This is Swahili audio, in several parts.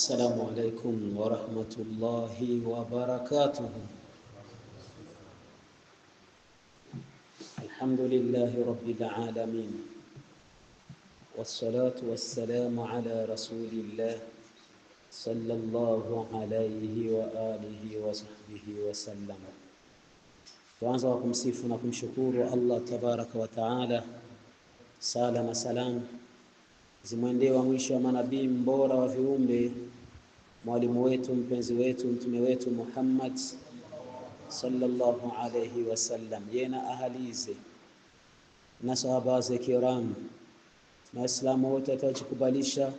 السلام عليكم ورحمة الله وبركاته. الحمد لله رب العالمين، والصلاة والسلام على رسول الله صلى الله عليه وآله وصحبه وسلم. Tuanza kwa kumsifu na kumshukuru Allah tabaraka wa taala. Sala na salam zimwendee wa mwisho wa manabii, mbora wa viumbe, mwalimu wetu, mpenzi wetu, mtume wetu Muhammad sallallahu alayhi wasallam, yena ahalize na sahaba zake kiram na Waislamu wote watajikubalisha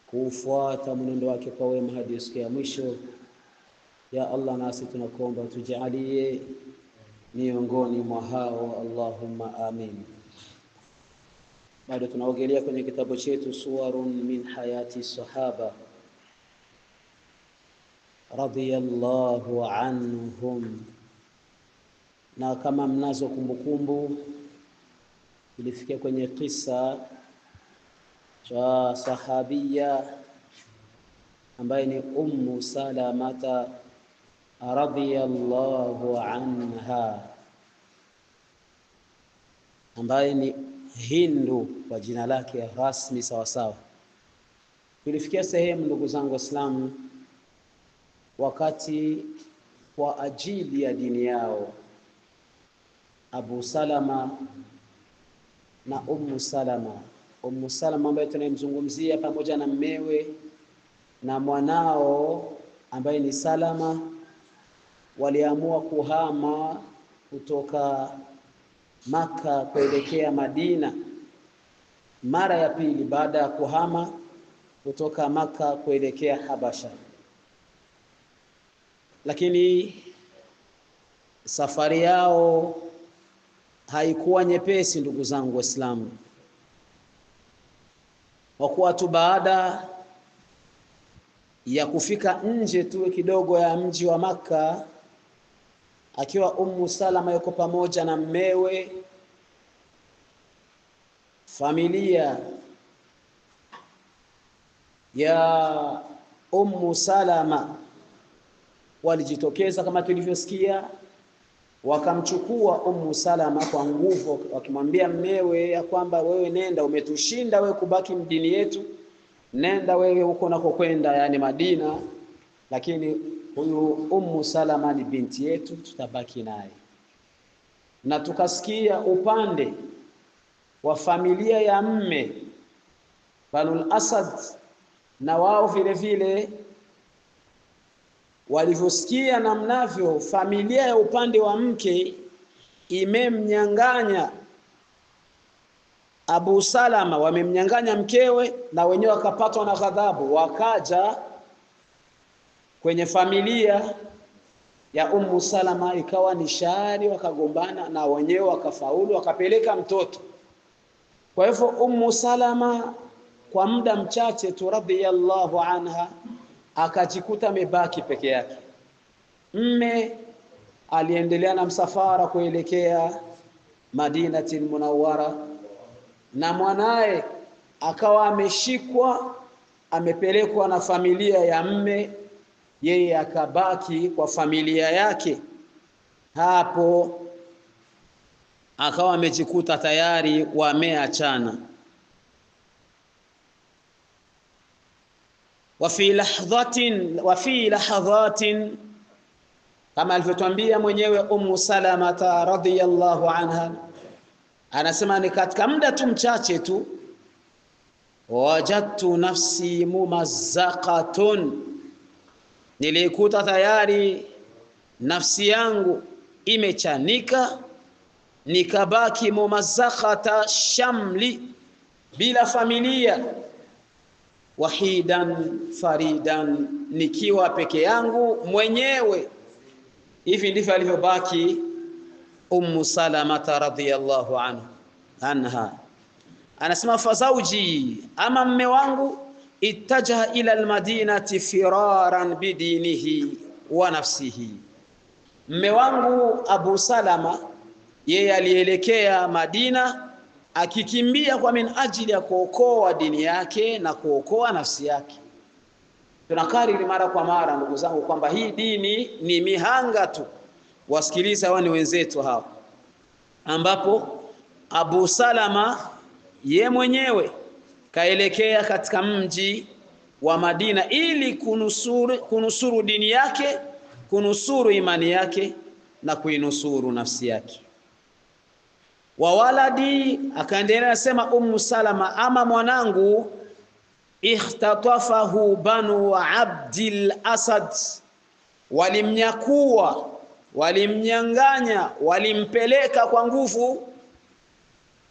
kufuata mwenendo wake kwa wema hadi siku ya mwisho. Ya Allah, nasi tunakuomba tujalie miongoni mwa hao, Allahumma amin. Bado tunaogelea kwenye kitabu chetu Suwarun min hayati sahaba radiyallahu anhum, na kama mnazo kumbukumbu ilifikia kwenye kisa cha sahabia ambaye ni Ummu Salamata radiyallahu anha, ambaye ni Hindu kwa jina lake rasmi sawa sawa. Tulifikia sehemu, ndugu zangu Waislamu, wakati kwa ajili ya dini yao Abu Salama na Ummu Salama. Ummu Salama ambaye tunayemzungumzia pamoja na mmewe na mwanao ambaye ni Salama, waliamua kuhama kutoka Maka kuelekea Madina mara ya pili baada ya kuhama kutoka Maka kuelekea Habasha. Lakini safari yao haikuwa nyepesi, ndugu zangu Waislamu, kwa kuwa tu baada ya kufika nje tu kidogo ya mji wa Maka, akiwa Ummu Salama yuko pamoja na mmewe, familia ya Ummu Salama walijitokeza kama tulivyosikia, wakamchukua Ummu Salama kwa nguvu, wakimwambia mmewe ya kwamba wewe nenda, umetushinda wewe kubaki mdini yetu, nenda wewe huko unakokwenda, yani Madina, lakini huyu Ummu Salama ni binti yetu, tutabaki naye. Na tukasikia upande wa familia ya mme Banul Asad, na wao vile vile walivyosikia namnavyo familia ya upande wa mke imemnyang'anya Abu Salama, wamemnyang'anya mkewe, na wenyewe wakapatwa na ghadhabu, wakaja kwenye familia ya Ummu Salama, ikawa ni shari, wakagombana na wenyewe wakafaulu, wakapeleka mtoto. Kwa hivyo Ummu Salama kwa muda mchache tu radhiyallahu anha akajikuta amebaki peke yake. Mme aliendelea na msafara kuelekea Madinatul Munawwara, na mwanae akawa ameshikwa, amepelekwa na familia ya mme, yeye akabaki kwa familia yake. Hapo akawa amejikuta tayari wameachana. wa fi lahadhatin, kama alivyotuambia mwenyewe Ummu Salama radhiyallahu anha, anasema ni katika muda tu mchache tu, wajadtu nafsi mumazzaqatun, nilikuta tayari nafsi yangu imechanika, nikabaki mumazzaqata shamli, bila familia, wahidan faridan, nikiwa peke yangu mwenyewe. Hivi ndivyo alivyobaki Ummu Salama radhiyallahu anha. Anasema fazauji, ama mme wangu, ittajaha ila almadinati firaran bidinihi wa nafsihi. Mme wangu Abu Salama yeye alielekea Madina akikimbia kwa min ajili ya kuokoa dini yake na kuokoa nafsi yake. Tunakariri mara kwa mara ndugu zangu kwamba hii dini ni mihanga tu. Wasikiliza, hawa ni wenzetu hawa, ambapo Abu Salama ye mwenyewe kaelekea katika mji wa Madina ili kunusuru dini yake, kunusuru imani yake na kuinusuru nafsi yake. Wa waladi, akaendelea nasema Ummu Salama, ama mwanangu, ikhtatafahu banu Abdil Asad, walimnyakua, walimnyanganya, walimpeleka kwa nguvu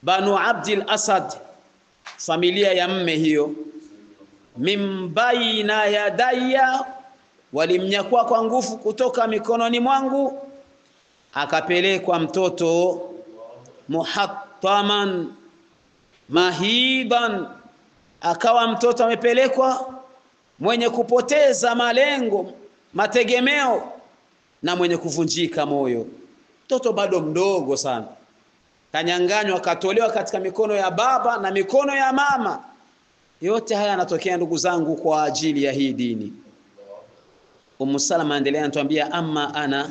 Banu Abdil Asad, familia ya mme hiyo. Min baina yadaya, walimnyakua kwa nguvu kutoka mikononi mwangu, akapelekwa mtoto muhattaman mahiban, akawa mtoto amepelekwa mwenye kupoteza malengo, mategemeo na mwenye kuvunjika moyo. Mtoto bado mdogo sana, kanyanganywa, katolewa katika mikono ya baba na mikono ya mama. Yote haya yanatokea ndugu zangu kwa ajili ya hii dini. Ummu Salama endelea anatuambia, amma ana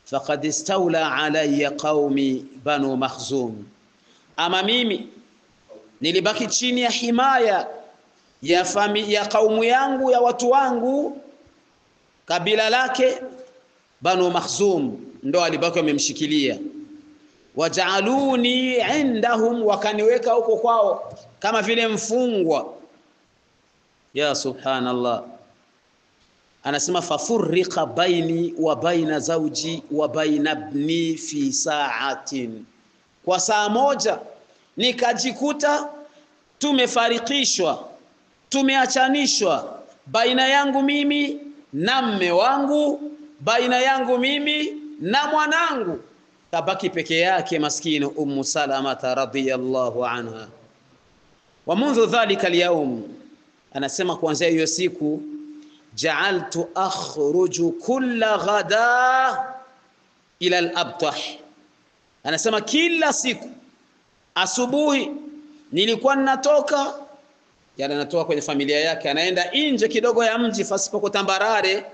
faqad istawla alayya qaumi banu Makhzum, ama mimi nilibaki chini ya himaya ya kaumu yangu, ya watu wangu, kabila lake Banu Makhzum ndo alibaki wamemshikilia. Waja'aluni indahum, wakaniweka huko kwao kama vile mfungwa. Ya subhanallah, anasema fafurriqa baini wa baina zawji wa baina ibni fi sa'atin, kwa saa moja nikajikuta tumefarikishwa, tumeachanishwa, baina yangu mimi na mme wangu, baina yangu mimi na mwanangu. Tabaki peke yake maskini Ummu Salama radhiyallahu anha. Wa mundu dhalika alyawm, anasema kuanzia hiyo siku, ja'altu akhruju kulla ghada ila al-abtah, anasema kila siku asubuhi nilikuwa ninatoka, yani anatoka kwenye familia yake, anaenda nje kidogo ya mji pasipo tambarare.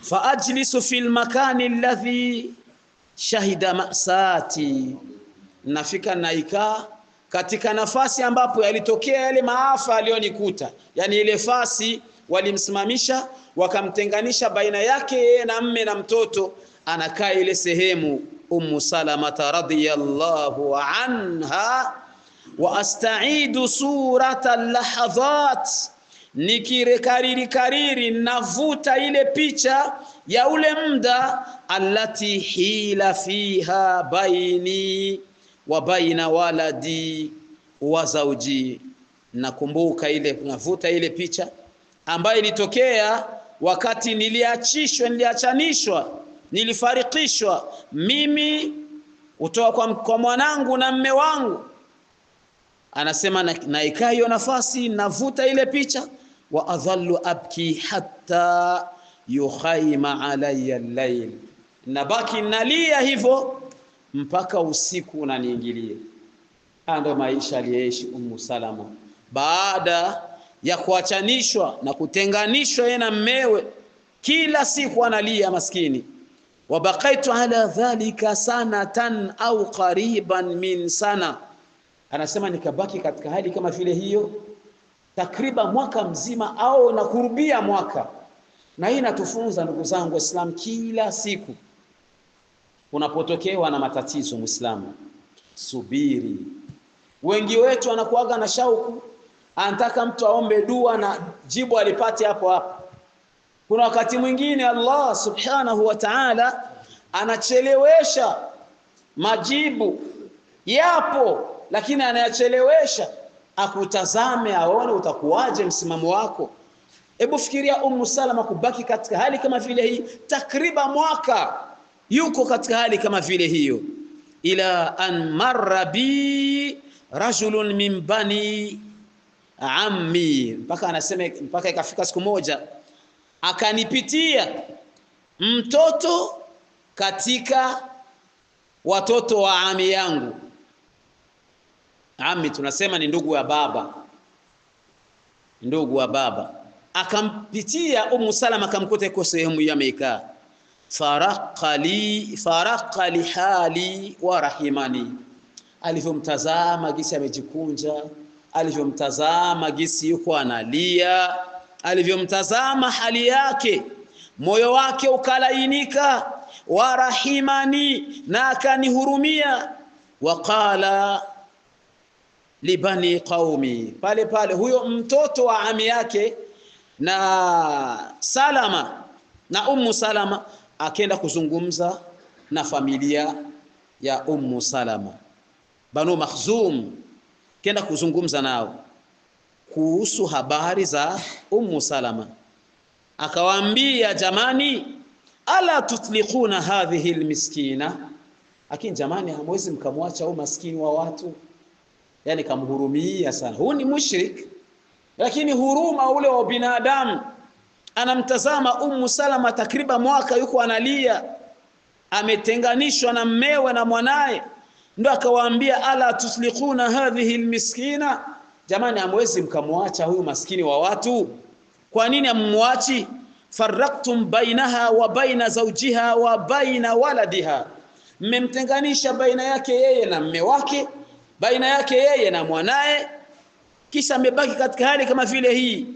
Fa ajlisu fil makani alladhi shahida ma'sati, nafika naikaa katika nafasi ambapo yalitokea yale maafa aliyonikuta. Yani ile fasi walimsimamisha, wakamtenganisha baina yake yeye na mme na mtoto, anakaa ile sehemu Ummu Salama radhiyallahu anha. Wa asta'idu surata lahadhat, nikirekariri navuta ile picha ya ule muda, allati hila fiha baini wa baina waladi wa zawji, nakumbuka ile, navuta ile picha ambayo ilitokea wakati niliachanishwa, nilifarikishwa mimi kutoka kwa mwanangu na mme wangu. Anasema naikaa hiyo nafasi, navuta ile picha, wa adhallu abki hatta yukhaima alayya al-layl, nabaki nalia hivyo mpaka usiku unaniingilia. Ndio maisha aliyeishi Ummu Salama baada ya kuachanishwa na kutenganishwa yeye na mmewe. Kila siku analia maskini. Wabaqaitu ala dhalika sanatan au qariban min sana, anasema nikabaki katika hali kama vile hiyo takriban mwaka mzima au na kurubia mwaka. Na hii inatufunza ndugu zangu Waislamu, kila siku unapotokewa na matatizo Muislamu, subiri. Wengi wetu wanakuaga na shauku, anataka mtu aombe dua na jibu alipate hapo hapo. Kuna wakati mwingine Allah subhanahu wa ta'ala anachelewesha majibu, yapo lakini anayachelewesha akutazame, aone utakuwaje msimamo wako. Hebu fikiria Ummu Salama kubaki katika hali kama vile hii takriban mwaka, yuko katika hali kama vile hiyo. Ila an marra bi rajulun min bani ammi, mpaka anasema mpaka ikafika siku moja akanipitia mtoto katika watoto wa ami yangu. Ami tunasema ni ndugu wa baba, ndugu wa baba. akampitia Salama akamkuta yuko sehemu ya amekaa. Faraqqa li hali wa rahimani, alivyomtazama gisi amejikunja, alivyomtazama gisi yuko analia, alivyomtazama hali yake, moyo wake ukalainika. Wa rahimani, na akanihurumia. Waqala libani qaumi, pale pale huyo mtoto wa ami yake na Salama na Salama akaenda kuzungumza na familia ya Salama, Banu Makhzum, kenda kuzungumza nao kuhusu habari za Salama. Akawaambia, jamani, ala tutliquna hadhihi almiskina, lakini jamani, hamwezi mkamwacha huyu maskini wa watu. Yani kamhurumia sana. Huyu ni mushrik, lakini huruma ule wa binadamu. Anamtazama Salama takriban mwaka yuko analia, ametenganishwa na mmewe na mwanae, ndio akawaambia, ala tusliquna hadhihi almiskina, jamani, hamwezi mkamwacha huyu maskini wa watu. Kwa nini ammuachi? Farraqtum bainaha wa baina zawjiha wa baina waladiha, mmemtenganisha baina yake yeye na mme wake, baina yake yeye na mwanae, kisha amebaki katika hali kama vile hii.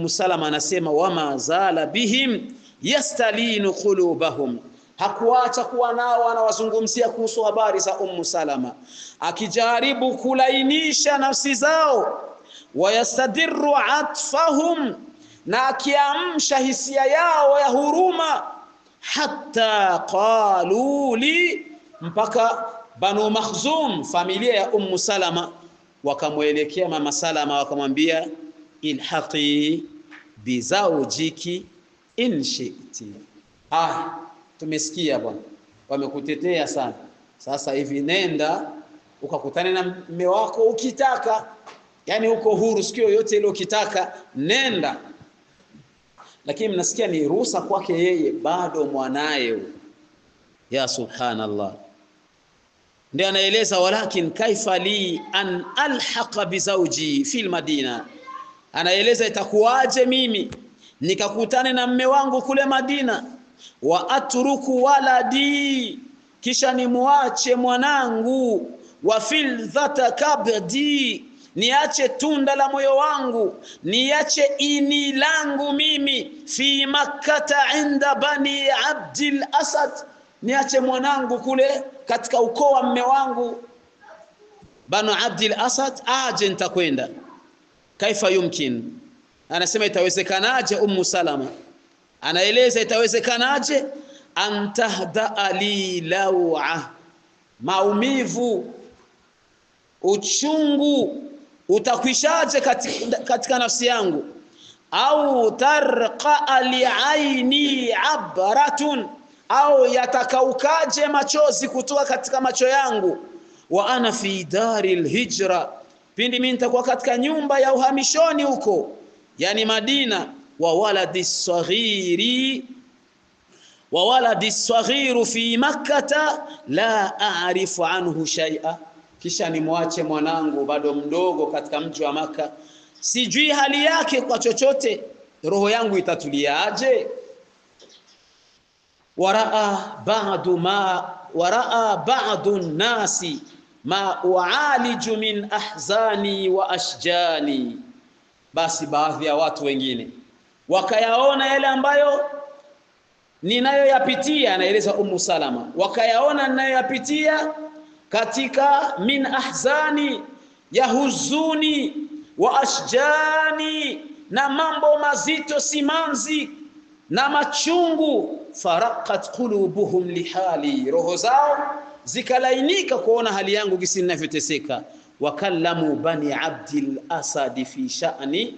Salama anasema, wama zala bihim yastalinu qulubahum, hakuacha kuwa nao anawazungumzia kuhusu habari za Salama, akijaribu kulainisha nafsi zao. Wayastadirru atfahum, na akiamsha hisia yao ya huruma. Hatta qalu li, mpaka Banu Makhzum, familia ya Salama, wakamwelekea mama Salama wakamwambia, ilhaqi bizawjiki in shi'ti. Tumesikia bwana, wamekutetea sana, sasa hivi nenda ukakutane na mume wako ukitaka, yani uko huru siku yote ile ukitaka nenda. Lakini mnasikia ni ruhusa kwake yeye, bado mwanae. Ya subhanallah. Ndio anaeleza, walakin kaifa li an alhaqa bizawji fil Madina, anaeleza itakuwaje mimi nikakutane na mume wangu kule Madina, wa atruku waladi, kisha nimuache mwanangu, wa fil dhata kabdi, niache tunda la moyo wangu, niache ini langu mimi, fi Makkata inda bani Abdil Asad, niache mwanangu kule katika ukoo wa mume wangu Banu Abdil Asad, aje nitakwenda. Kaifa yumkin, anasema itawezekanaje? Salama anaeleza itawezekanaje, antahda ali lawa, maumivu, uchungu utakwishaje katika nafsi yangu, au tarqa li aini abratun, au yatakaukaje machozi kutoka katika macho yangu. Wa ana fi daril hijra, pindi mimi nitakuwa katika nyumba ya uhamishoni huko, yani Madina. Wa waladi saghiru fi Makkata la a'rifu anhu shay'a, kisha nimwache mwanangu bado mdogo katika mji wa Makka, sijui hali yake kwa chochote, roho yangu itatuliaje? Waraa ba'du nasi ma ualiju min ahzani wa ashjani, basi baadhi ya watu wengine wakayaona yale ambayo ninayoyapitia, anaeleza Salama, wakayaona ninayoyapitia katika min ahzani, ya huzuni, wa ashjani, na mambo mazito, simanzi na machungu. Faraqat qulubuhum lihali, roho zao zikalainika kuona hali yangu gisi ninavyoteseka. Wakallamu bani Abdil Asad fi sha'ni,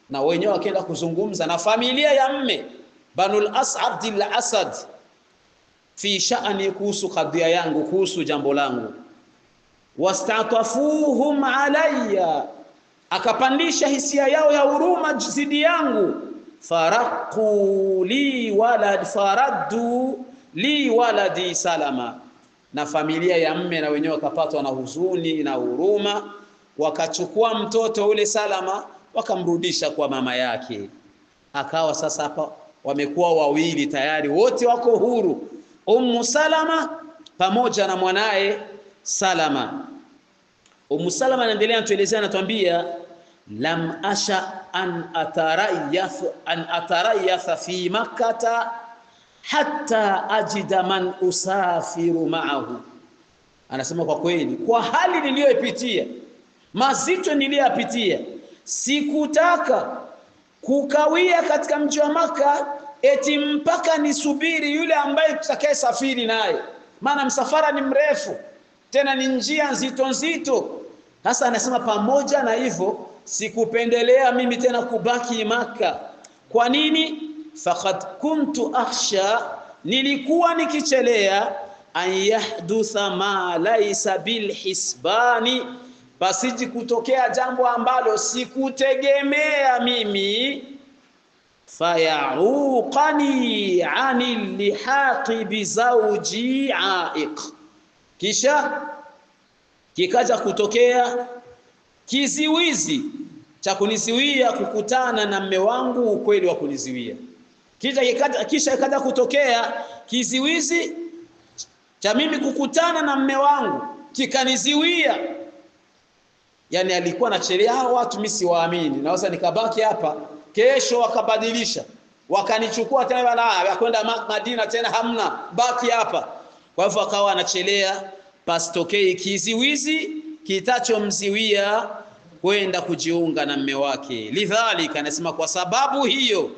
na wenyewe wakaenda kuzungumza na familia ya mme Banu Abdil Asad fi sha'ni, kuhusu kadhia yangu, kuhusu jambo langu. Wastatafuhum alayya, akapandisha hisia yao ya huruma zidi yangu. Faraddu li waladi Salama, na familia ya mme na wenyewe wakapatwa na huzuni na huruma, wakachukua mtoto ule Salama wakamrudisha kwa mama yake. Akawa sasa hapa wamekuwa wawili tayari, wote wako huru, Salama pamoja na mwanae Salama. Salama anaendelea kutuelezea, anatuambia lam asha an atarayatha fi makkata hatta ajida man usafiru ma'ahu. Anasema kwa kweli, kwa hali niliyoipitia, mazito niliyopitia, sikutaka kukawia katika mji wa Maka eti mpaka nisubiri yule ambaye tutakaye safiri naye, maana msafara ni mrefu, tena ni njia nzito nzito. Sasa anasema pamoja na hivyo sikupendelea mimi tena kubaki Maka. Kwa nini? Faqad kuntu akhsha, nilikuwa nikichelea, an yahdutha ma laysa bil hisbani, basiji kutokea jambo ambalo sikutegemea mimi, fayauqani anil lihaqi bi zawji aiq, kisha kikaja kutokea kiziwizi cha kuniziwia kukutana na mume wangu, ukweli wa kuniziwia. Kisha ikaja kutokea kiziwizi cha mimi kukutana na mume wangu kikaniziwia. Yani alikuwa anachelea hao watu, mimi siwaamini, naweza nikabaki hapa, kesho wakabadilisha wakanichukua tena na kwenda Madina tena, hamna, baki hapa. Kwa hivyo akawa anachelea pasitokei kiziwizi kitachomziwia kwenda kujiunga na mume wake. Lidhalika, anasema kwa sababu hiyo,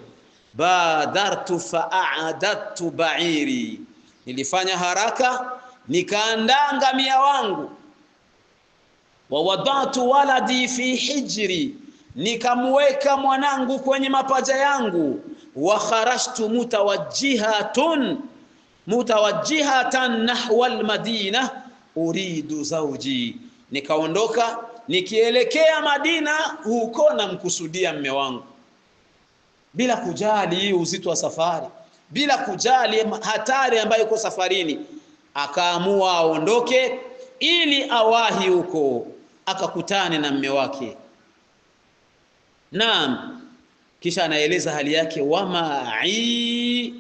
badartu fa'adadtu ba'iri, nilifanya haraka nikaandaa ngamia wangu, wa wadatu waladi fi hijri, nikamweka mwanangu kwenye mapaja yangu, wa kharashtu mutawajjihatan nahwa almadina uridu zawji, nikaondoka nikielekea Madina, huko namkusudia mume wangu, bila kujali uzito wa safari, bila kujali hatari ambayo iko safarini. Akaamua aondoke ili awahi huko akakutane na mume wake. Naam, kisha anaeleza hali yake, wama'i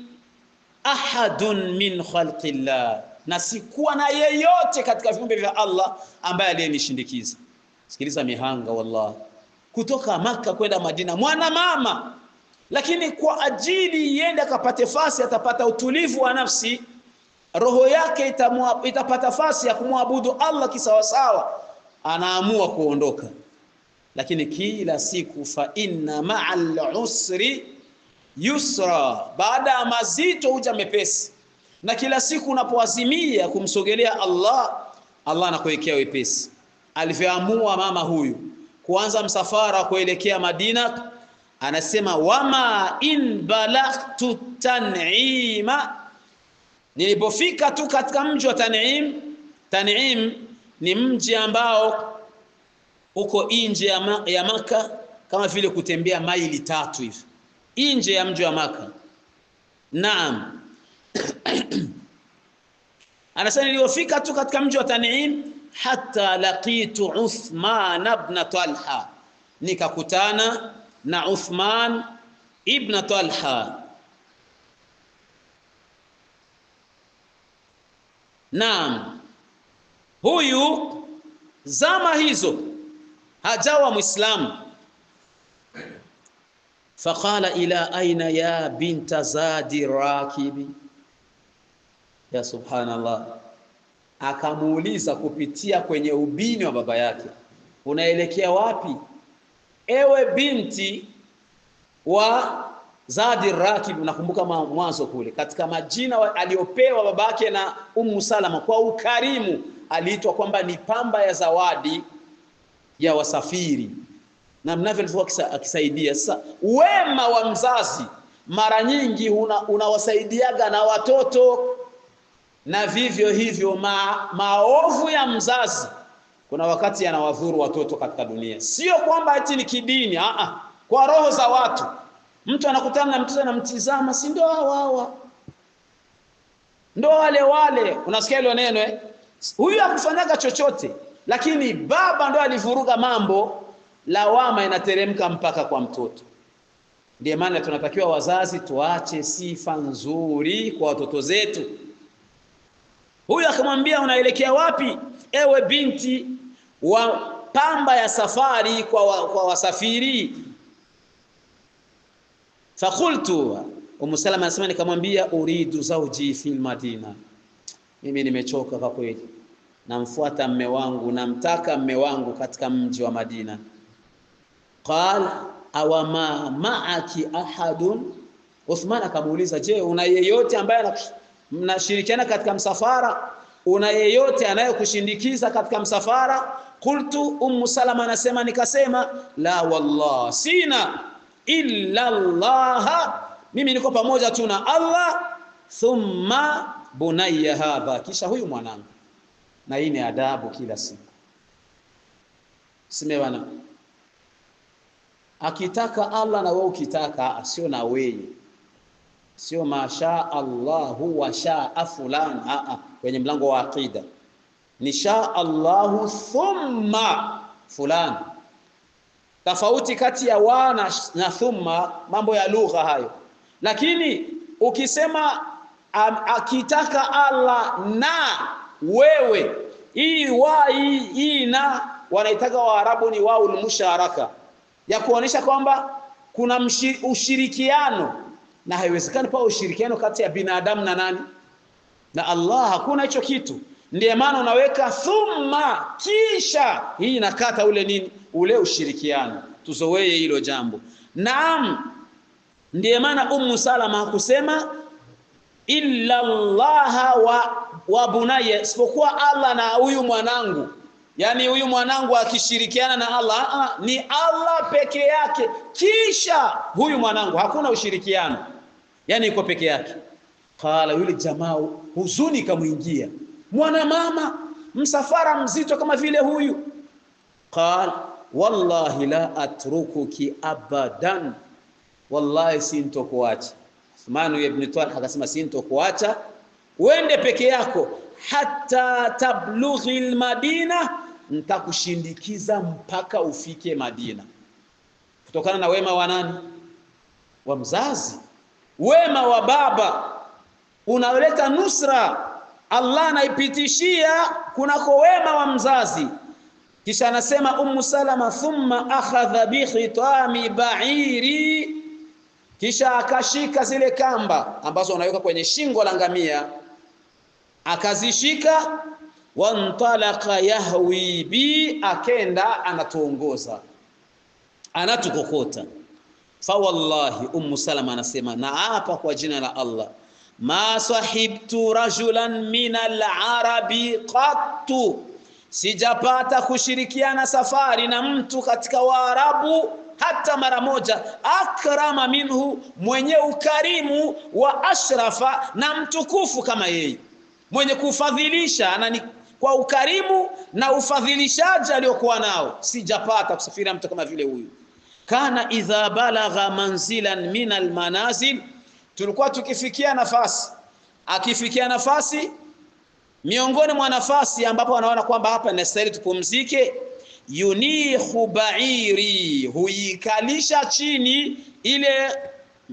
ahadun min khalqillah, na sikuwa na yeyote katika viumbe vya Allah ambaye aliyenishindikiza. Sikiliza mihanga, wallah, kutoka Maka kwenda Madina, mwana mama, lakini kwa ajili yende akapate fasi, atapata utulivu wa nafsi, roho yake itapata fasi ya kumwabudu Allah kisawasawa, anaamua kuondoka. Lakini kila siku, fa inna ma'al usri yusra, baada ya mazito huja mepesi. Na kila siku unapoazimia kumsogelea Allah, Allah anakuwekea wepesi. Alivyoamua mama huyu kuanza msafara kuelekea Madina, anasema wama in balaghtu Tan'ima, nilipofika tu katika mji wa Tan'im. Tan'im ni mji ambao uko nje ya Maka, kama vile kutembea maili 3 hivi nje ya mji wa Maka. Naam. Anasema nilipofika tu katika mji wa Tan'im, hatta laqitu Uthman ibn Talha, nikakutana na Uthman ibn Talha. Naam, huyu zama hizo hajawa Muislamu. Faqala ila aina ya binta Zadi rakibi, ya subhanallah, akamuuliza kupitia kwenye ubini wa baba yake, unaelekea wapi ewe binti wa Zadi Rakib? Nakumbuka mwanzo kule katika majina aliopewa babake na Salama kwa ukarimu, aliitwa kwamba ni pamba ya zawadi ya wasafiri, na mnavyokuwa akisaidia. Sasa wema wa mzazi mara nyingi unawasaidiaga na watoto, na vivyo hivyo maovu ya mzazi kuna wakati yanawadhuru watoto katika dunia. Sio kwamba eti ni kidini, kwa roho za watu. Mtu anakutana na mtoto anamtizama, si ndio hawa ndio wale, unasikia ile neno huyu hakufanyaga chochote, lakini baba ndio alivuruga mambo, lawama inateremka mpaka kwa mtoto. Ndiyo maana tunatakiwa wazazi tuache sifa nzuri kwa watoto zetu. Huyu akamwambia, unaelekea wapi ewe binti wa pamba ya safari kwa wasafiri? Fakultu, Salama anasema nikamwambia, uridu zawji fil Madina, mimi nimechoka kwa kweli, namfuata mume wangu, namtaka mume wangu katika mji wa Madina. Qal awama ma'aki ahadun, Uthman akamuuliza, je, una yeyote ambaye mnashirikiana katika msafara? Una yeyote anayekushindikiza katika msafara? Qultu, Salama anasema nikasema, la wallah, sina, illa Allah, mimi niko pamoja tu na Allah, thumma bunayya hadha, kisha huyu mwanangu. Na hii ni adabu kila siku. Simewana, akitaka Allah na wewe ukitaka, sio na wewe, sio masha Allahu wa shaa fulan. Kwenye mlango wa aqida ni sha Allahu thumma fulan. Tofauti kati ya wa na thumma, mambo ya lugha hayo. Lakini ukisema akitaka Allah na wewe, hii wa hii na wanaitaka Waarabu ni waul musharaka, ya kuonesha kwamba kuna ushirikiano, na haiwezekani pa ushirikiano kati ya binadamu na nani? Na Allah. Hakuna hicho kitu. Ndiye maana unaweka thumma, kisha hii inakata ule nini, ule ushirikiano. Tuzoee hilo jambo. Naam, ndiye maana Salama hakusema illa Allah wa bunayya, isipokuwa Allah na huyu mwanangu. Yani huyu mwanangu akishirikiana na Allah, ni Allah peke yake, kisha huyu mwanangu, hakuna ushirikiano, yani iko peke yake. Qala, yule jamaa huzuni kamuingia, mwana mama msafara mzito kama vile huyu. Qala, wallahi la atrukuki abadan, wallahi sintokuacha. Uthman ibn Talha akasema, sintokuacha uende peke yako, hatta tablughi almadina, nitakushindikiza mpaka ufike Madina. Kutokana na wema wa nani? Wa mzazi. Wema wa baba unaleta nusra, Allah anaipitishia kunako wema wa mzazi. Kisha anasema Salama, thumma akhadha bi khitami ba'iri, kisha akashika zile kamba ambazo wanaweka kwenye shingo la ngamia, akazishika. Wantalaqa yahwi bi, akenda anatuongoza, anatukokota. Fa wallahi, Salama anasema, naapa kwa jina la Allah, ma sahibtu rajulan min al-arabi qattu, sijapata kushirikiana safari na mtu katika Waarabu hata mara moja, akrama minhu, mwenye ukarimu, wa ashrafa, na mtukufu kama yeye, mwenye kufadhilisha na kwa ukarimu na ufadhilishaji aliokuwa nao. Sijapata kusafiri mtu kama vile huyu. Kana idha balagha manzilan min almanazil, tulikuwa tukifikia nafasi, akifikia nafasi miongoni mwa nafasi ambapo wanaona kwamba hapa inastahili tupumzike, yunihu ba'iri, huikalisha chini ile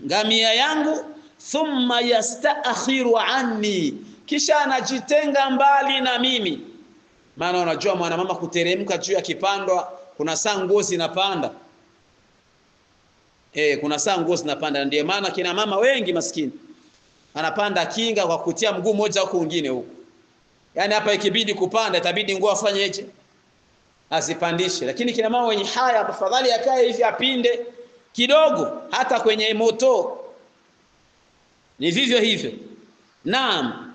ngamia yangu, thumma yastaakhiru anni, kisha anajitenga mbali na mimi. Maana unajua mwanamama kuteremka juu ya kipandwa, kuna saa ngozi zinapanda. Kuna saa ngozi zinapanda. Ndiye maana kina mama wengi maskini anapanda kinga kwa kutia mguu mmoja huko mwingine huko. Yani hapa ikibidi kupanda itabidi nguo afanyeje? Azipandishe. Lakini kina mama wenye haya afadhali akae hivi apinde kidogo, hata kwenye moto ni vivyo hivyo. Naam.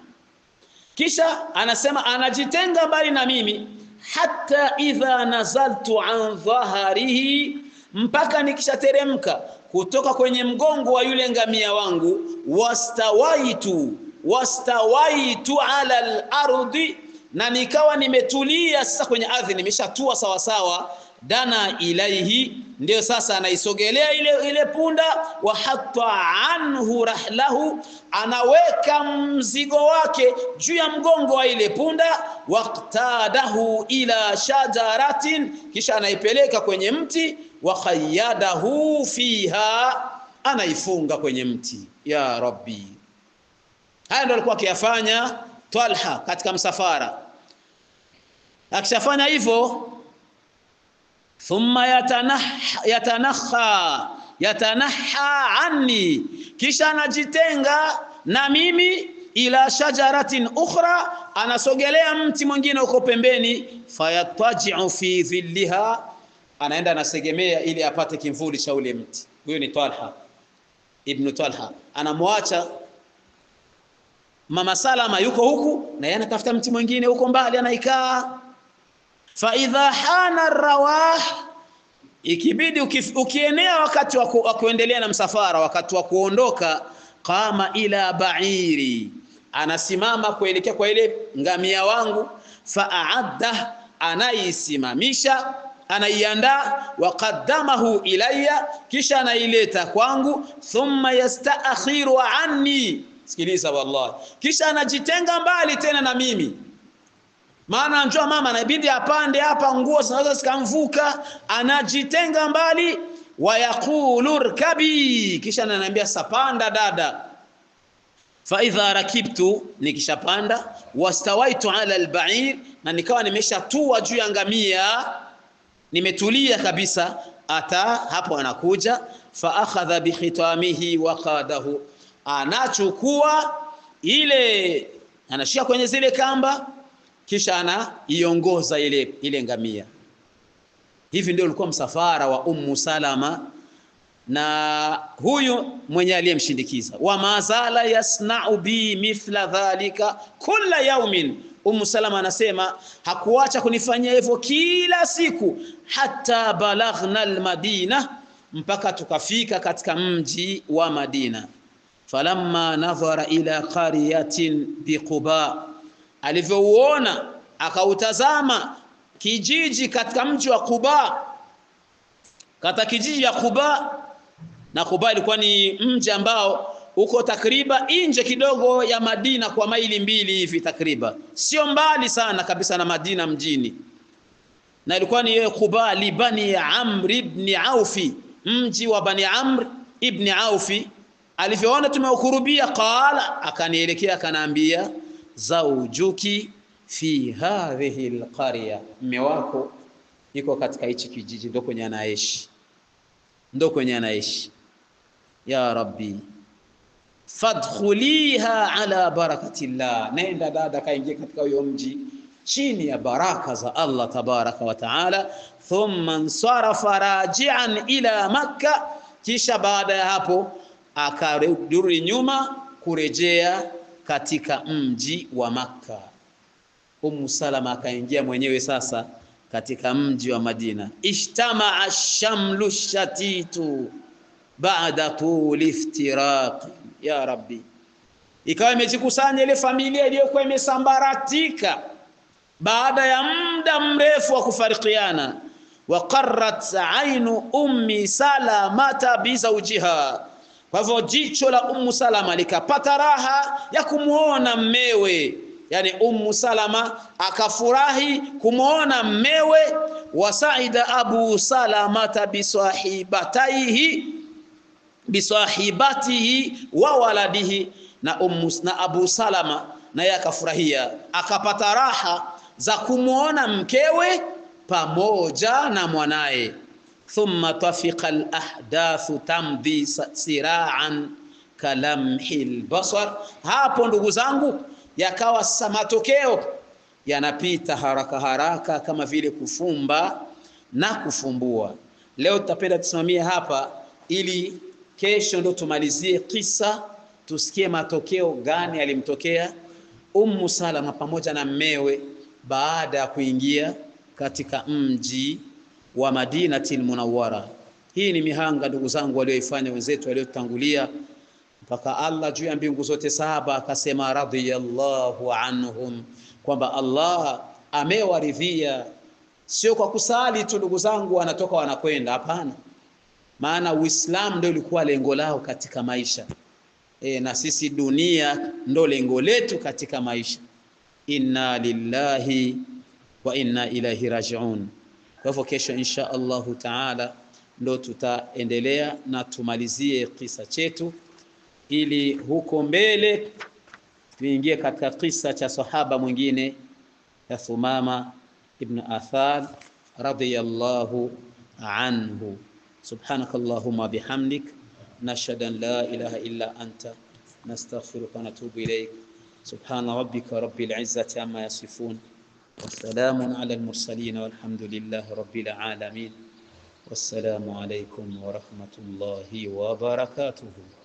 Kisha anasema anajitenga mbali na mimi, hatta idha nazaltu an dhaharihi, mpaka nikishateremka kutoka kwenye mgongo wa yule ngamia wangu, wastawaitu ala al-ardi, na nikawa nimetulia sasa kwenye ardhi, nimeshatua sawa sawa. Dana ilaihi, ndio sasa anaisogelea ile punda, wa hatta anhu rahlahu, anaweka mzigo wake juu ya mgongo wa ile punda, waqtadahu ila shajaratin, kisha anaipeleka kwenye mti, wa khayyadahu fiha, anaifunga kwenye mti. Ya Rabbi, haya ndio alikuwa akiyafanya Talha katika msafara. Akishafanya hivyo, thumma yatanaha anni, kisha anajitenga na mimi, ila shajaratin ukhra, anasogelea mti mwingine uko pembeni, fayataji'u fi dhilliha, anaenda anasegemea ili apate kimvuli cha ule mti. Huyo ni Talha ibn Talha, anamwacha Mama Salama yuko huku na yeye anatafuta mti mwingine huko mbali anaikaa. Fa idha hana rawah, ikibidi ukienea wakati wa kuendelea na msafara, wakati wa kuondoka, qama ila ba'iri, anasimama kuelekea kwa ile ngamia wangu, fa'adda, anaisimamisha, anaiandaa, wa qaddamahu ilayya, kisha anaileta kwangu, thumma yastaakhiru anni, sikiliza wallahi, kisha anajitenga mbali tena na mimi. Maana anajua mama anabidi apande hapa, nguo zinaweza zikamvuka, anajitenga mbali. Wa yaqulu rkabi, kisha ananiambia sapanda dada. Fa idha rakibtu, nikishapanda, wastawaitu ala alba'ir, na nikawa nimeshatua juu ya ngamia, nimetulia kabisa, ata hapo anakuja, fa akhadha bi khitamihi wa qadahu, anachukua ile, anashika kwenye zile kamba, kisha anaiongoza ile ngamia. Hivi ndio ulikuwa msafara wa Ummu Salama na huyu mwenye aliyemshindikiza. Wa mazala yasna'u bi mithla dhalika kulla yawmin, Ummu Salama anasema hakuacha kunifanyia hivyo kila siku, hatta balaghna almadina, mpaka tukafika katika mji wa Madina. Falamma nadhara ila qaryatin biquba, alivyouona akautazama kijiji katika mji wa Quba, kata kijiji ya Quba. Na Quba ilikuwa ni mji ambao uko takriban nje kidogo ya Madina kwa maili 2 hivi takriban, sio mbali sana kabisa na Madina mjini. Na ilikuwa ni Quba li Bani Amr ibn Aufi, mji wa Bani Amr ibn Aufi. Alivyoona tumeukurubia, qala, akanielekea akaniambia, zawjuki fi hadhihi alqarya, mume wako iko katika hichi kijiji, ndo kwenye anaishi. Ya Rabbi, fadkhuliha ala barakatillah, nenda dada kaingia katika huyo mji chini ya baraka za Allah tabaraka wa taala. Thumma ansarafa raji'an ila Makkah, kisha baada ya hapo akarudi nyuma kurejea katika mji wa Makkah. Ummu Salama akaingia mwenyewe sasa katika mji wa Madina. Ijtamaa ash-shamlu shatitu ba'da tul iftiraq. Ya Rabbi, ikawa imejikusanya ile familia iliyokuwa imesambaratika baada ya muda mrefu wa kufarikiana. Wa qarrat ainu ummi Salamata bi zawjiha, kwa hivyo jicho la Ummu Salama likapata raha ya kumuona mmewe, yani Ummu Salama akafurahi kumuona mmewe. Wa saida Abu Salamata bisahibatihi wa waladihi, na Abu Salama naye akafurahia, akapata raha za kumuona mkewe pamoja na mwanae. Thumma tafiqa al-ahdathu tamdi sira'an kalamhil basar. Hapo ndugu zangu, yakawa matokeo yanapita haraka haraka kama vile kufumba na kufumbua. Leo tutapenda tusimamie hapa ili kesho ndo tumalizie kisa, tusikie matokeo gani yalimtokea Ummu Salama pamoja na mmewe baada ya kuingia katika mji wa Madinatul Munawwara. Hii ni mihanga ndugu zangu walioifanya wenzetu waliotangulia, mpaka Allah juu ya mbingu zote saba akasema radhiyallahu anhum, kwamba Allah amewaridhia. Sio kwa kusali tu ndugu zangu wanatoka wanakwenda, hapana. Maana Uislamu ndio ulikuwa lengo lao katika maisha. Na sisi dunia ndio lengo letu katika maisha. Inna lillahi wa inna ilaihi raji'un. Kwa hivyo kesho insha Allahu taala ndo tutaendelea na tumalizie kisa chetu, ili huko mbele tuingie katika kisa cha sahaba mwingine ya Thumama ibn Athal radiyallahu anhu. Subhanakallahumma bihamdik nashhadu an la ilaha illa anta nastaghfiruka wa natubu ilayk. Subhana rabbika rabbil izzati amma yasifun wa salamun ala al mursalin walhamdulillahi rabbil alamin. Wassalamu alaykum wa rahmatullahi wa barakatuh.